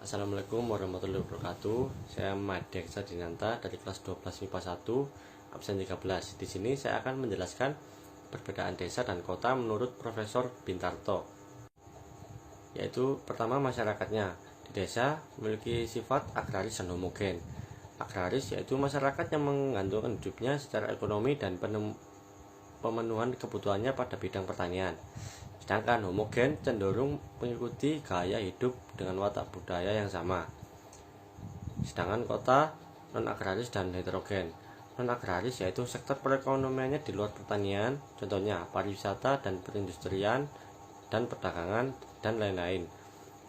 Assalamualaikum warahmatullahi wabarakatuh. Saya Made Sadinanta dari kelas 12 MIPA 1 absen 13. Di sini saya akan menjelaskan perbedaan desa dan kota menurut Profesor Bintarto. Yaitu pertama, masyarakatnya. Di desa memiliki sifat agraris dan homogen. Agraris yaitu masyarakat yang menggantungkan hidupnya secara ekonomi dan pemenuhan kebutuhannya pada bidang pertanian. Sedangkan homogen cenderung mengikuti gaya hidup dengan watak budaya yang sama. Sedangkan kota non-agraris dan heterogen. Non-agraris yaitu sektor perekonomiannya di luar pertanian, contohnya pariwisata dan perindustrian dan perdagangan dan lain-lain.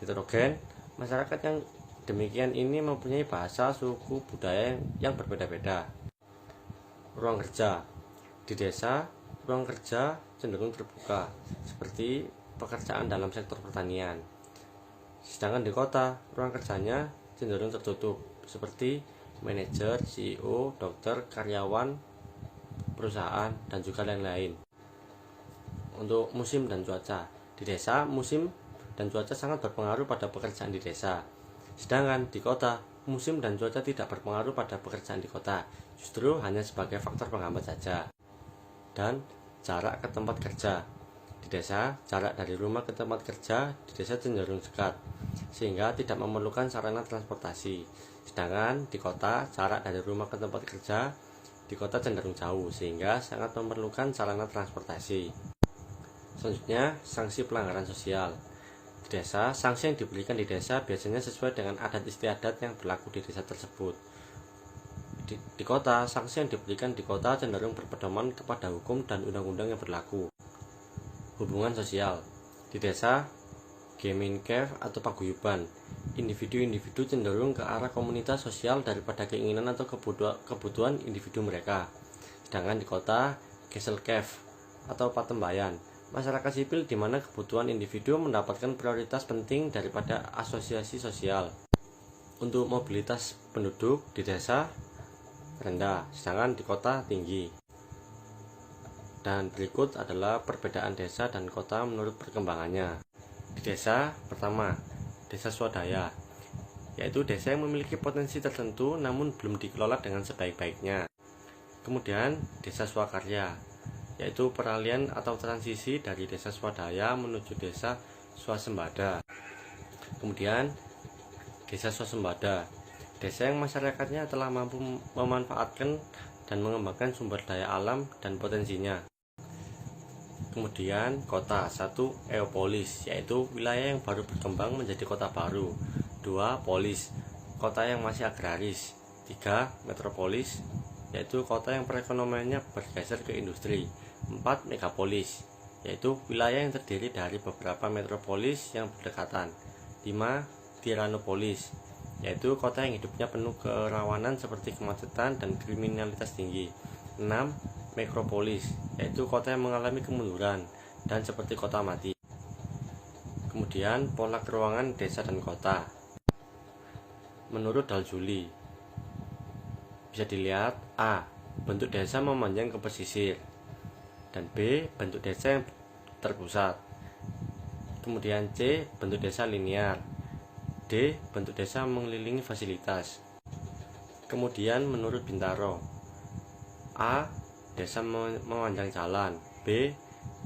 Heterogen, masyarakat yang demikian ini mempunyai bahasa, suku, budaya yang berbeda-beda. Ruang kerja. Di desa, ruang kerja cenderung terbuka, seperti pekerjaan dalam sektor pertanian. Sedangkan di kota, ruang kerjanya cenderung tertutup, seperti manajer, CEO, dokter, karyawan, perusahaan, dan juga lain-lain. Untuk musim dan cuaca. Di desa, musim dan cuaca sangat berpengaruh pada pekerjaan di desa. Sedangkan di kota, musim dan cuaca tidak berpengaruh pada pekerjaan di kota, justru hanya sebagai faktor penghambat saja. Dan jarak ke tempat kerja. Di desa, jarak dari rumah ke tempat kerja di desa cenderung dekat, sehingga tidak memerlukan sarana transportasi. Sedangkan di kota, jarak dari rumah ke tempat kerja di kota cenderung jauh, sehingga sangat memerlukan sarana transportasi. Selanjutnya, sanksi pelanggaran sosial. Di desa, sanksi yang diberikan di desa biasanya sesuai dengan adat istiadat yang berlaku di desa tersebut. Di kota, sanksi yang diberikan di kota cenderung berpedoman kepada hukum dan undang-undang yang berlaku. Hubungan sosial. Di desa, Gemeenschaft atau paguyuban. Individu-individu cenderung ke arah komunitas sosial daripada keinginan atau kebutuhan individu mereka. Sedangkan di kota, Gesellschaft atau patembayan. Masyarakat sipil di mana kebutuhan individu mendapatkan prioritas penting daripada asosiasi sosial. Untuk mobilitas penduduk di desa rendah, sedangkan di kota tinggi. Dan berikut adalah perbedaan desa dan kota menurut perkembangannya. Di desa, pertama, desa swadaya, yaitu desa yang memiliki potensi tertentu namun belum dikelola dengan sebaik-baiknya. Kemudian, desa swakarya, yaitu peralihan atau transisi dari desa swadaya menuju desa swasembada. Kemudian, desa swasembada, desa yang masyarakatnya telah mampu memanfaatkan dan mengembangkan sumber daya alam dan potensinya. Kemudian kota. 1. Eopolis, yaitu wilayah yang baru berkembang menjadi kota baru. 2. Polis, kota yang masih agraris. 3. Metropolis, yaitu kota yang perekonomiannya bergeser ke industri. 4. Megapolis, yaitu wilayah yang terdiri dari beberapa metropolis yang berdekatan. 5. Tiranopolis, yaitu kota yang hidupnya penuh kerawanan seperti kemacetan dan kriminalitas tinggi. 6. Nekropolis, yaitu kota yang mengalami kemunduran dan seperti kota mati. Kemudian pola keruangan desa dan kota. Menurut Daljuli, bisa dilihat A. Bentuk desa memanjang ke pesisir, dan B. Bentuk desa yang terpusat. Kemudian C. Bentuk desa linear. D. Bentuk desa mengelilingi fasilitas. Kemudian menurut Bintaro, A. Desa memanjang jalan. B.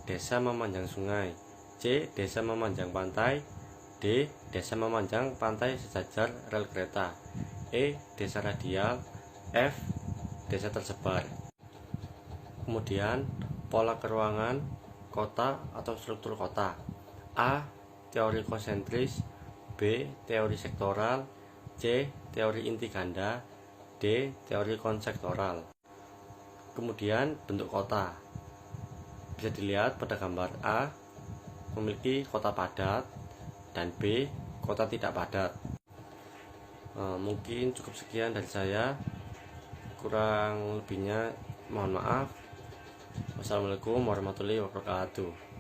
Desa memanjang sungai. C. Desa memanjang pantai. D. Desa memanjang pantai sejajar rel kereta. E. Desa radial. F. Desa tersebar. Kemudian pola keruangan kota atau struktur kota. A. Teori konsentris. B. Teori sektoral. C. Teori inti ganda. D. Teori konsektoral. Kemudian bentuk kota. Bisa dilihat pada gambar A, memiliki kota padat, dan B. Kota tidak padat. Mungkin cukup sekian dari saya. Kurang lebihnya mohon maaf. Wassalamualaikum warahmatullahi wabarakatuh.